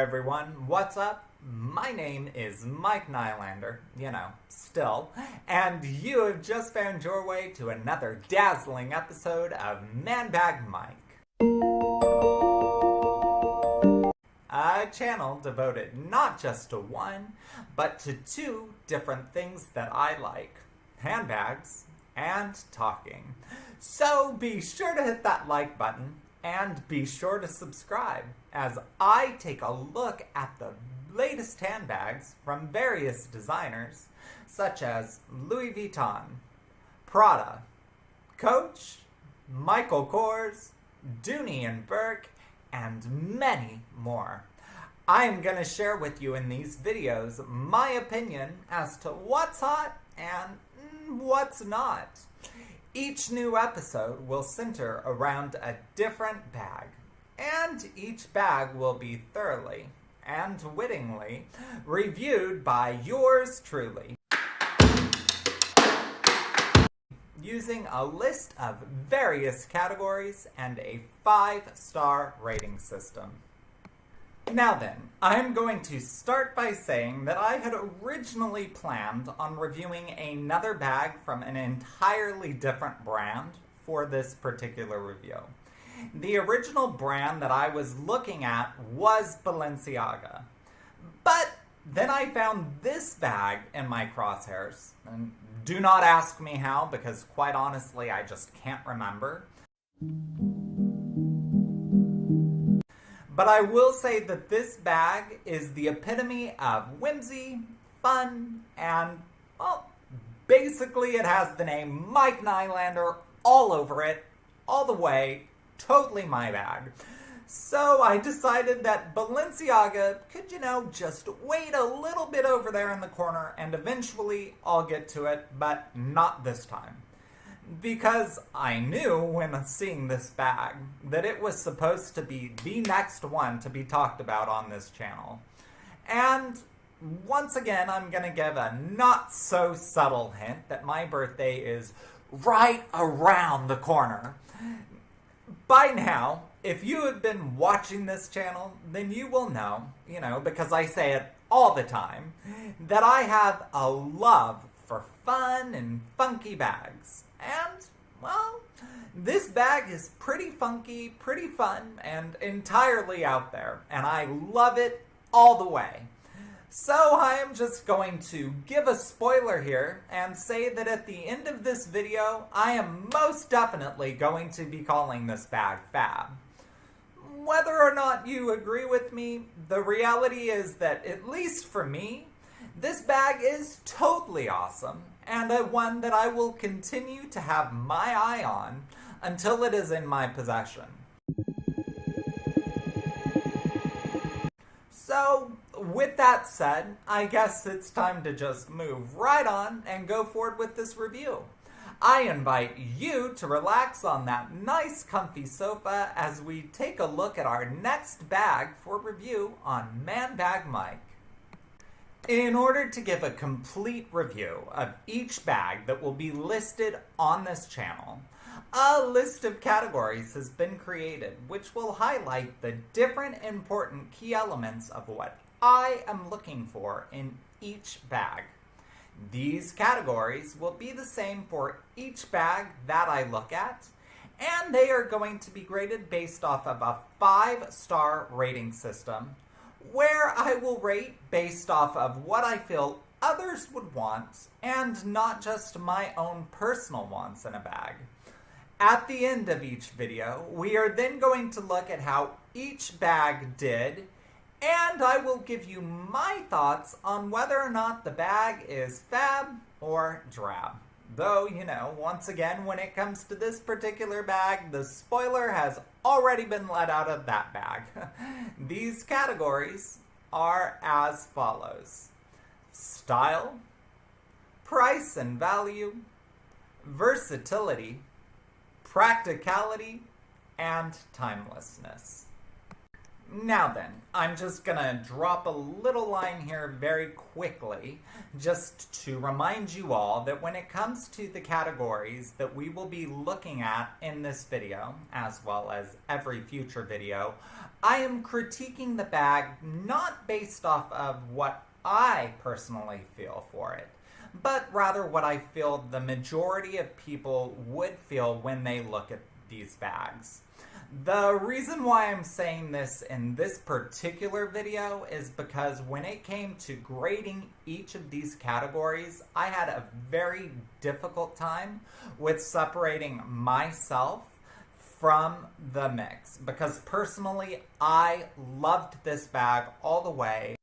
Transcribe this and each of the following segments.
everyone, what's up? My name is Mike Nylander, still, and you have just found your way to another dazzling episode of Handbag Mike. A channel devoted not just to one, but to two different things that I like. Handbags and talking. So be sure to hit that like button and be sure to subscribe as I take a look at the latest handbags from various designers such as Louis Vuitton, Prada, Coach, Michael Kors, Dooney and Burke, and many more. I am going to share with you in these videos my opinion as to what's hot and what's not. Each new episode will center around a different bag, and each bag will be thoroughly and wittingly reviewed by yours truly, using a list of various categories and a 5-star rating system. Now then, I'm going to start by saying that I had originally planned on reviewing another bag from an entirely different brand for this particular review. The original brand that I was looking at was Balenciaga. But then I found this bag in my crosshairs. And do not ask me how, because quite honestly, I just can't remember. But I will say that this bag is the epitome of whimsy, fun, and, well, basically it has the name Mike Nylander all over it, all the way, totally my bag. So I decided that Balenciaga could, just wait a little bit over there in the corner and eventually I'll get to it, but not this time. Because I knew when seeing this bag that it was supposed to be the next one to be talked about on this channel. And once again, I'm going to give a not so subtle hint that my birthday is right around the corner. By now, if you have been watching this channel, then you will know, because I say it all the time, that I have a love for fun and funky bags. And, well, this bag is pretty funky, pretty fun, and entirely out there. And I love it all the way. So I am just going to give a spoiler here and say that at the end of this video, I am most definitely going to be calling this bag fab. Whether or not you agree with me, the reality is that, at least for me, this bag is totally awesome, and one that I will continue to have my eye on until it is in my possession. So, with that said, I guess it's time to just move right on and go forward with this review. I invite you to relax on that nice comfy sofa as we take a look at our next bag for review on Handbag Mike. In order to give a complete review of each bag that will be listed on this channel, a list of categories has been created which will highlight the different important key elements of what I am looking for in each bag. These categories will be the same for each bag that I look at, and they are going to be graded based off of a 5-star rating system, where I will rate based off of what I feel others would want and not just my own personal wants in a bag. At the end of each video, we are then going to look at how each bag did, and I will give you my thoughts on whether or not the bag is fab or drab. Though, once again, when it comes to this particular bag, the spoiler has already been let out of that bag. These categories are as follows: style, price and value, versatility, practicality, and timelessness. Now then, I'm just gonna drop a little line here very quickly just to remind you all that when it comes to the categories that we will be looking at in this video, as well as every future video, I am critiquing the bag not based off of what I personally feel for it, but rather what I feel the majority of people would feel when they look at these bags. The reason why I'm saying this in this particular video is because when it came to grading each of these categories, I had a very difficult time with separating myself from the mix, because personally I loved this bag all the way,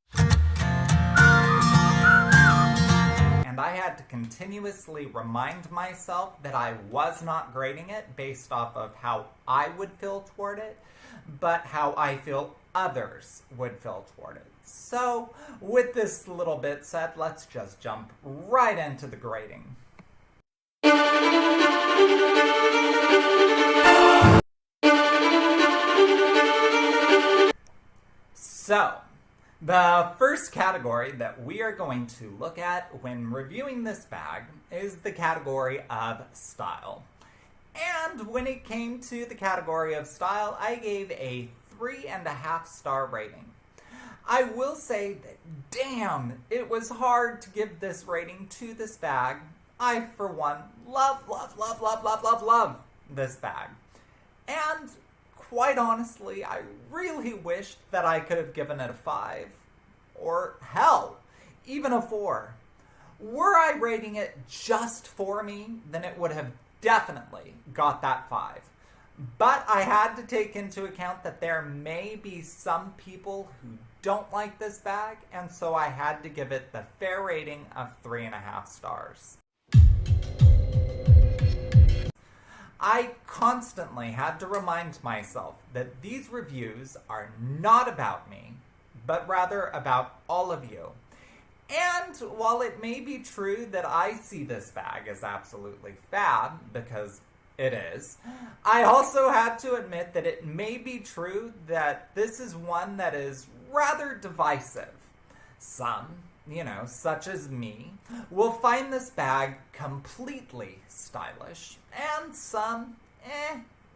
and I had to continuously remind myself that I was not grading it based off of how I would feel toward it, but how I feel others would feel toward it. So, with this little bit said, let's just jump right into the grading. So, the first category that we are going to look at when reviewing this bag is the category of style. And when it came to the category of style, I gave a 3.5 star rating. I will say that, damn, it was hard to give this rating to this bag. I, for one, love this bag. And quite honestly, I really wished that I could have given it a 5. Or hell, even a 4. Were I rating it just for me, then it would have definitely got that 5. But I had to take into account that there may be some people who don't like this bag, and so I had to give it the fair rating of 3.5 stars. I constantly had to remind myself that these reviews are not about me, but rather about all of you. And while it may be true that I see this bag as absolutely fab, because it is, I also had to admit that it may be true that this is one that is rather divisive. Some, such as me, will find this bag completely stylish, and some,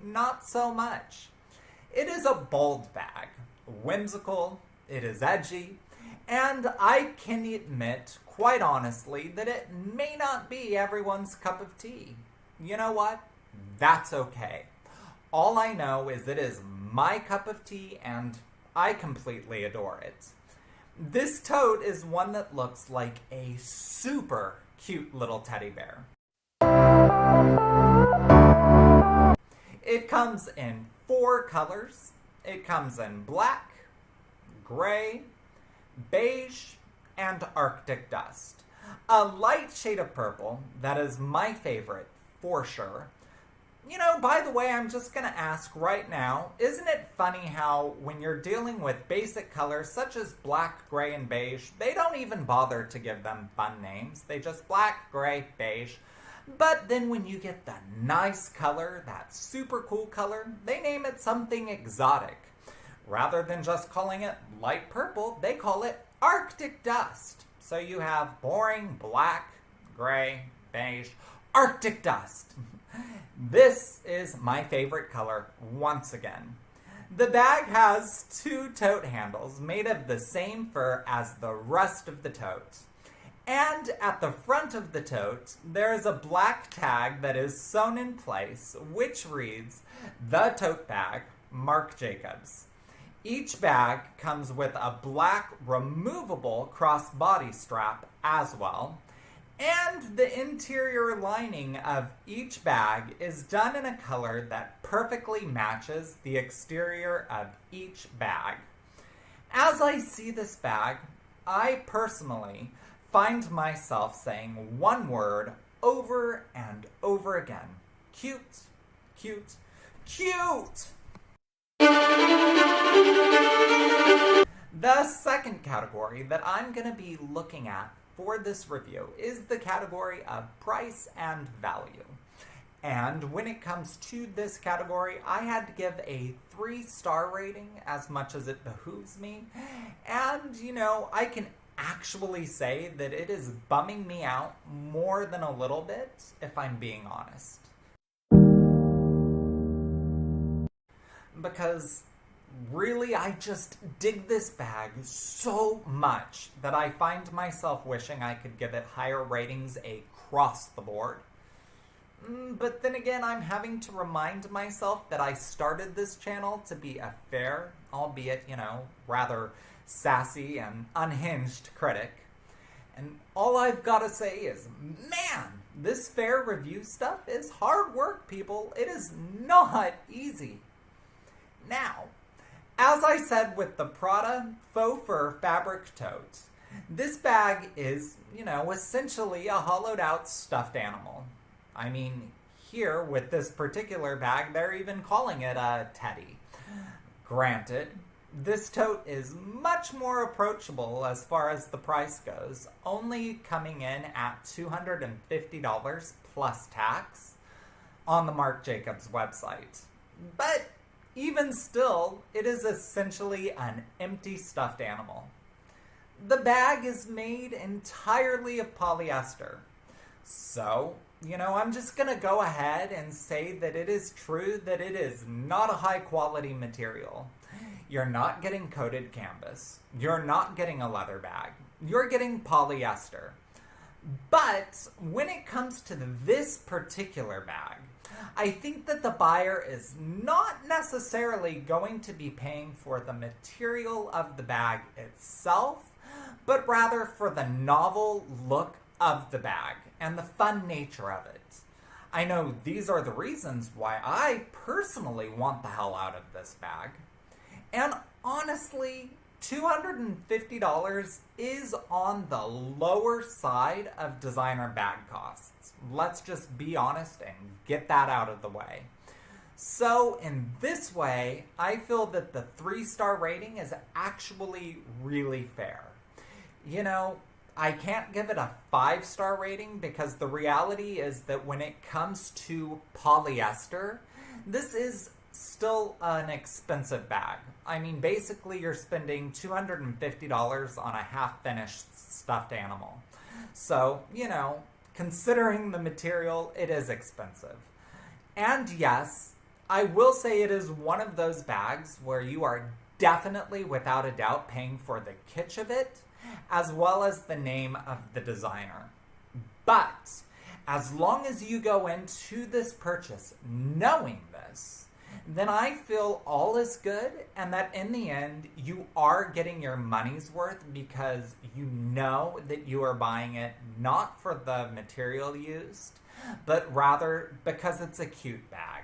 not so much. It is a bold bag, whimsical, it is edgy, and I can admit, quite honestly, that it may not be everyone's cup of tea. You know what? That's okay. All I know is it is my cup of tea, and I completely adore it. This tote is one that looks like a super cute little teddy bear. It comes in 4 colors. It comes in black, gray, beige, and Arctic dust. A light shade of purple that is my favorite, for sure. By the way, I'm just going to ask right now, isn't it funny how when you're dealing with basic colors such as black, gray, and beige, they don't even bother to give them fun names. They just black, gray, beige. But then when you get the nice color, that super cool color, they name it something exotic. Rather than just calling it light purple, they call it Arctic dust. So you have boring black, gray, beige, Arctic dust. This is my favorite color once again. The bag has 2 tote handles made of the same fur as the rest of the tote. And at the front of the tote, there is a black tag that is sewn in place, which reads, "The Tote Bag, Marc Jacobs." Each bag comes with a black removable crossbody strap as well, and the interior lining of each bag is done in a color that perfectly matches the exterior of each bag. As I see this bag, I personally find myself saying one word over and over again. Cute, cute, cute! The second category that I'm going to be looking at for this review is the category of price and value. And when it comes to this category, I had to give a 3-star rating as much as it behooves me. And, I can actually say that it is bumming me out more than a little bit, if I'm being honest. Because really, I just dig this bag so much that I find myself wishing I could give it higher ratings across the board. But then again, I'm having to remind myself that I started this channel to be a fair, albeit, rather sassy and unhinged critic. And all I've got to say is, man, this fair review stuff is hard work, people. It is not easy. Now, as I said with the Prada faux fur fabric tote, this bag is, essentially a hollowed out stuffed animal. I mean, here with this particular bag, they're even calling it a teddy. Granted, this tote is much more approachable as far as the price goes, only coming in at $250 plus tax on the Marc Jacobs website. But even still, it is essentially an empty stuffed animal. The bag is made entirely of polyester. So, I'm just going to go ahead and say that it is true that it is not a high quality material. You're not getting coated canvas. You're not getting a leather bag. You're getting polyester. But when it comes to this particular bag, I think that the buyer is not necessarily going to be paying for the material of the bag itself, but rather for the novel look of the bag and the fun nature of it. I know these are the reasons why I personally want the hell out of this bag. And honestly, $250 is on the lower side of designer bag costs. Let's just be honest and get that out of the way. So in this way, I feel that the 3-star rating is actually really fair. I can't give it a 5-star rating because the reality is that when it comes to polyester, this is still an expensive bag. I mean, basically you're spending $250 on a half-finished stuffed animal. So, considering the material, it is expensive. And yes, I will say it is one of those bags where you are definitely, without a doubt, paying for the kitsch of it, as well as the name of the designer. But as long as you go into this purchase knowing this, then I feel all is good and that in the end you are getting your money's worth because you know that you are buying it not for the material used, but rather because it's a cute bag.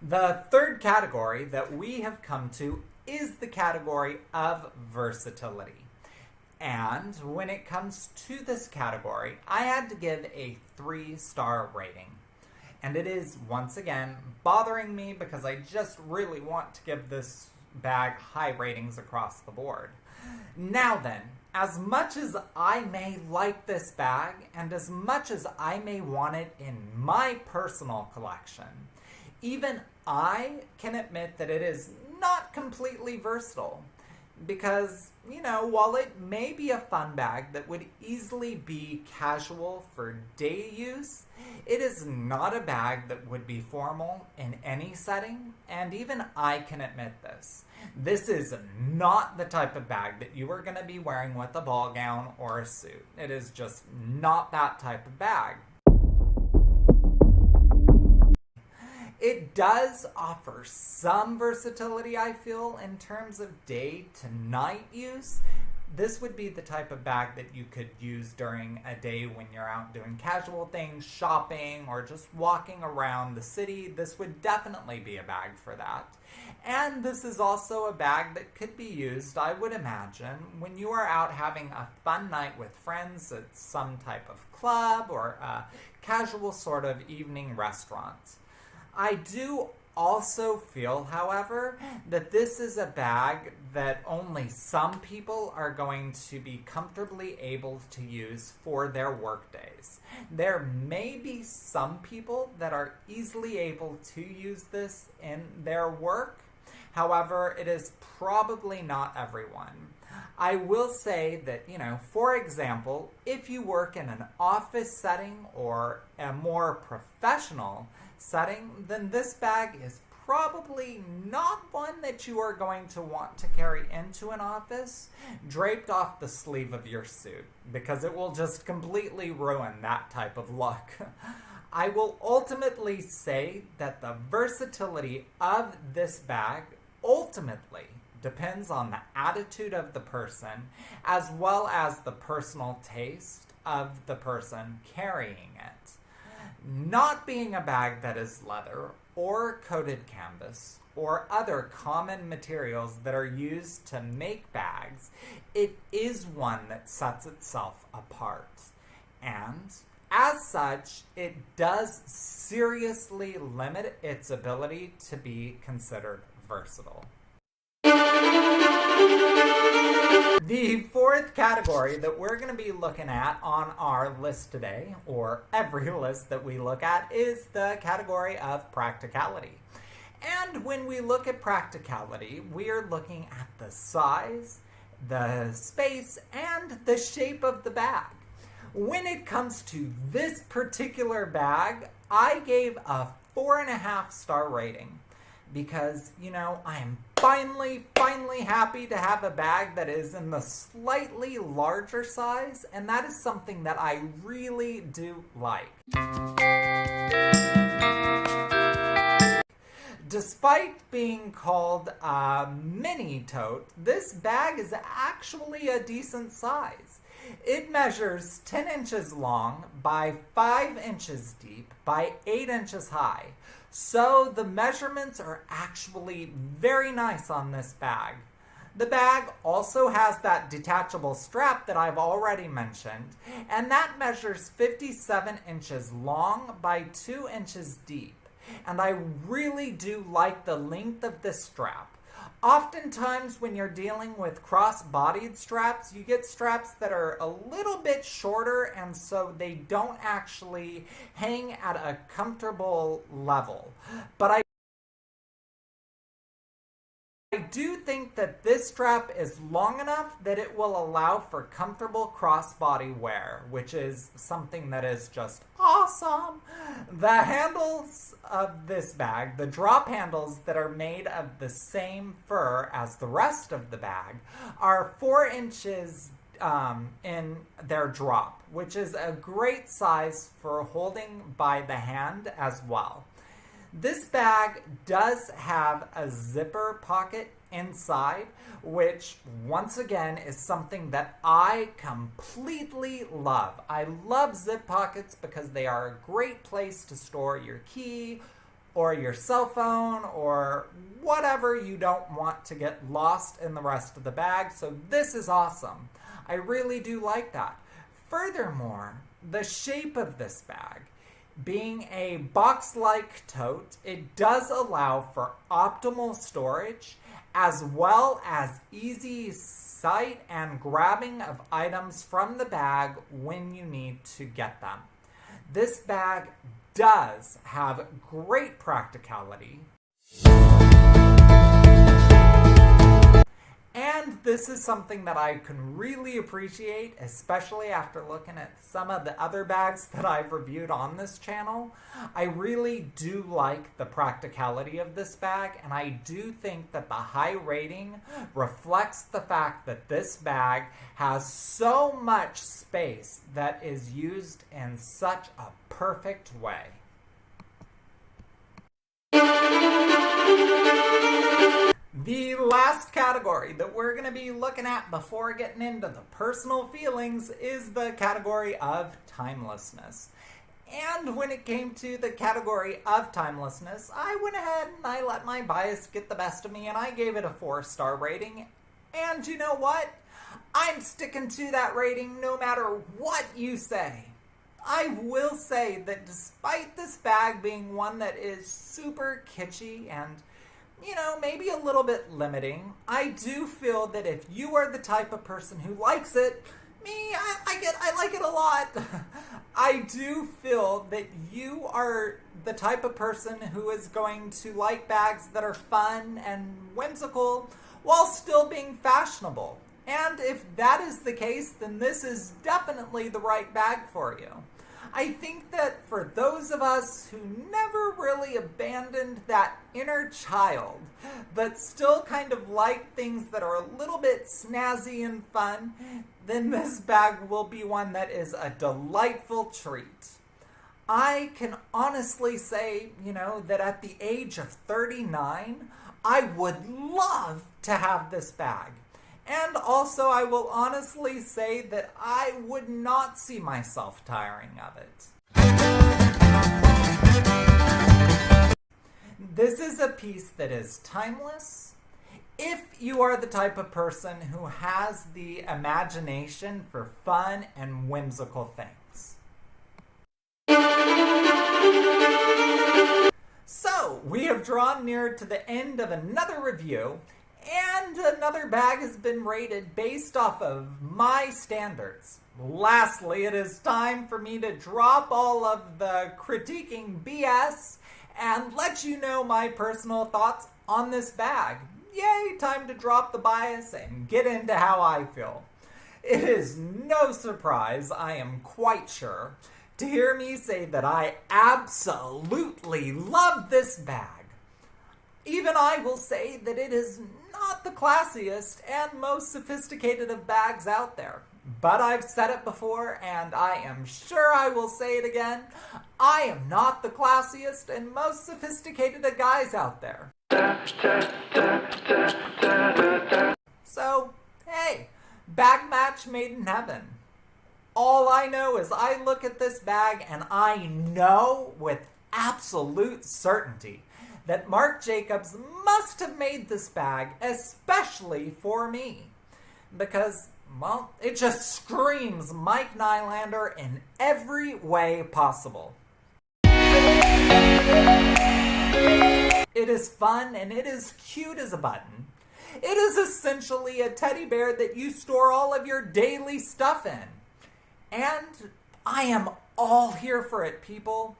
The third category that we have come to is the category of versatility. And when it comes to this category, I had to give a 3-star rating. And it is, once again, bothering me because I just really want to give this bag high ratings across the board. Now then, as much as I may like this bag, and as much as I may want it in my personal collection, even I can admit that it is not completely versatile. Because, while it may be a fun bag that would easily be casual for day use, it is not a bag that would be formal in any setting, and even I can admit this. This is not the type of bag that you are going to be wearing with a ball gown or a suit. It is just not that type of bag. It does offer some versatility, I feel, in terms of day to night use. This would be the type of bag that you could use during a day when you're out doing casual things, shopping, or just walking around the city. This would definitely be a bag for that. And this is also a bag that could be used, I would imagine, when you are out having a fun night with friends at some type of club or a casual sort of evening restaurant. I do also feel, however, that this is a bag that only some people are going to be comfortably able to use for their work days. choice. There may be some people that are easily able to use this in their work. However, it is probably not everyone. I will say that, for example, if you work in an office setting or a more professional setting, then this bag is probably not one that you are going to want to carry into an office draped off the sleeve of your suit, because it will just completely ruin that type of look. I will ultimately say that the versatility of this bag ultimately depends on the attitude of the person, as well as the personal taste of the person carrying it. Not being a bag that is leather or coated canvas or other common materials that are used to make bags, it is one that sets itself apart. And as such, it does seriously limit its ability to be considered versatile. The fourth category that we're going to be looking at on our list today, or every list that we look at, is the category of practicality. And when we look at practicality, we are looking at the size, the space, and the shape of the bag. When it comes to this particular bag, I gave a 4.5-star rating. Because, I am finally happy to have a bag that is in the slightly larger size, and that is something that I really do like. Despite being called a mini tote, this bag is actually a decent size. It measures 10 inches long by 5 inches deep by 8 inches high. So the measurements are actually very nice on this bag. The bag also has that detachable strap that I've already mentioned, and that measures 57 inches long by 2 inches deep. And I really do like the length of this strap. Oftentimes when you're dealing with cross-bodied straps, you get straps that are a little bit shorter, and so they don't actually hang at a comfortable level. But I do think that this strap is long enough that it will allow for comfortable crossbody wear, which is something that is just awesome. The handles of this bag, the drop handles that are made of the same fur as the rest of the bag, are 4 inches in their drop, which is a great size for holding by the hand as well. This bag does have a zipper pocket inside, which once again is something that I completely love. I love zip pockets because they are a great place to store your key or your cell phone or whatever you don't want to get lost in the rest of the bag. So this is awesome. I really do like that. Furthermore, the shape of this bag, being a box-like tote, it does allow for optimal storage as well as easy sight and grabbing of items from the bag when you need to get them. This bag does have great practicality. And this is something that I can really appreciate, especially after looking at some of the other bags that I've reviewed on this channel. I really do like the practicality of this bag, and I do think that the high rating reflects the fact that this bag has so much space that is used in such a perfect way. The last category that we're going to be looking at before getting into the personal feelings is the category of timelessness. And when it came to the category of timelessness, I went ahead and I let my bias get the best of me and I gave it a 4-star rating. And you know what? I'm sticking to that rating no matter what you say. I will say that despite this bag being one that is super kitschy and maybe a little bit limiting, I do feel that if you are the type of person who likes it, I like it a lot. I I do feel that you are the type of person who is going to like bags that are fun and whimsical while still being fashionable. And if that is the case, then this is definitely the right bag for you. I think that for those of us who never really abandoned that inner child, but still kind of like things that are a little bit snazzy and fun, then this bag will be one that is a delightful treat. I can honestly say, that at the age of 39, I would love to have this bag. And also, I will honestly say that I would not see myself tiring of it. This is a piece that is timeless. If you are the type of person who has the imagination for fun and whimsical things. So, we have drawn near to the end of another review. And another bag has been rated based off of my standards. Lastly, it is time for me to drop all of the critiquing BS and let you know my personal thoughts on this bag. Yay, time to drop the bias and get into how I feel. It is no surprise, I am quite sure, to hear me say that I absolutely love this bag. Even I will say that it is not the classiest and most sophisticated of bags out there. But I've said it before, and I am sure I will say it again. I am not the classiest and most sophisticated of guys out there. So, hey, bag match made in heaven. All I know is I look at this bag and I know with absolute certainty that Marc Jacobs must have made this bag especially for me. Because, well, it just screams Mike Nylander in every way possible. It is fun and it is cute as a button. It is essentially a teddy bear that you store all of your daily stuff in. And I am all here for it, people.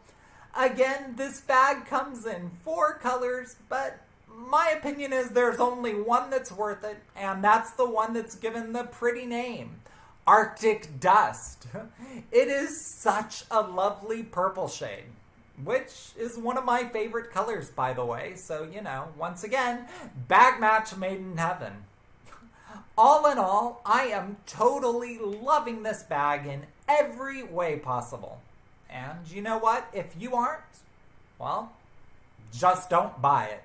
Again, this bag comes in 4 colors, but my opinion is there's only one that's worth it, and that's the one that's given the pretty name, Arctic Dust. It is such a lovely purple shade, which is one of my favorite colors, by the way. So, once again, bag match made in heaven. All in all, I am totally loving this bag in every way possible. And you know what? If you aren't, well, just don't buy it.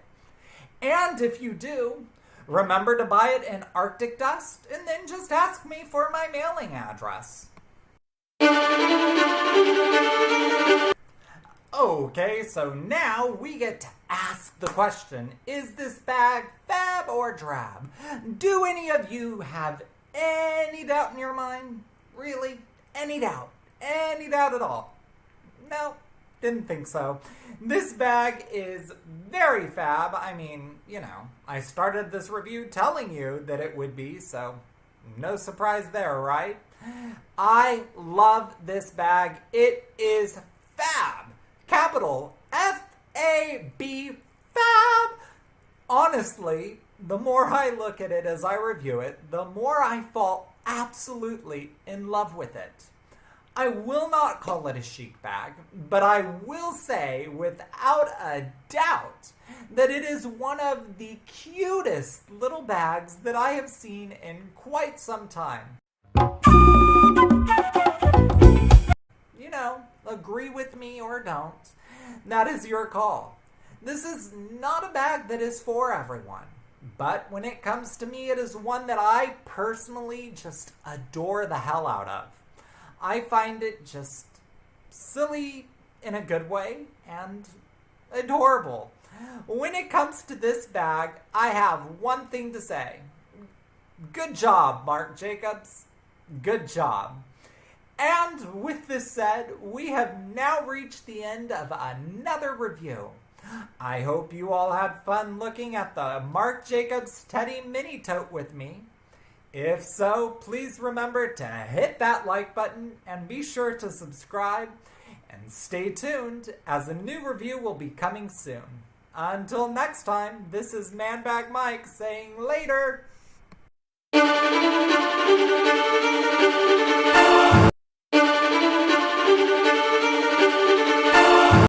And if you do, remember to buy it in Arctic Dust and then just ask me for my mailing address. Okay, so now we get to ask the question, is this bag fab or drab? Do any of you have any doubt in your mind? Really? Any doubt? Any doubt at all? No, didn't think so. This bag is very fab. I mean, I started this review telling you that it would be, so no surprise there, right? I love this bag. It is fab. Capital F-A-B, fab. Honestly, the more I look at it as I review it, the more I fall absolutely in love with it. I will not call it a chic bag, but I will say without a doubt that it is one of the cutest little bags that I have seen in quite some time. Agree with me or don't. That is your call. This is not a bag that is for everyone, but when it comes to me, it is one that I personally just adore the hell out of. I find it just silly in a good way and adorable. When it comes to this bag, I have one thing to say. Good job, Marc Jacobs. Good job. And with this said, we have now reached the end of another review. I hope you all had fun looking at the Marc Jacobs Teddy Mini Tote with me. If so, please remember to hit that like button and be sure to subscribe. And stay tuned, as a new review will be coming soon. Until next time, this is Handbag Mike saying later.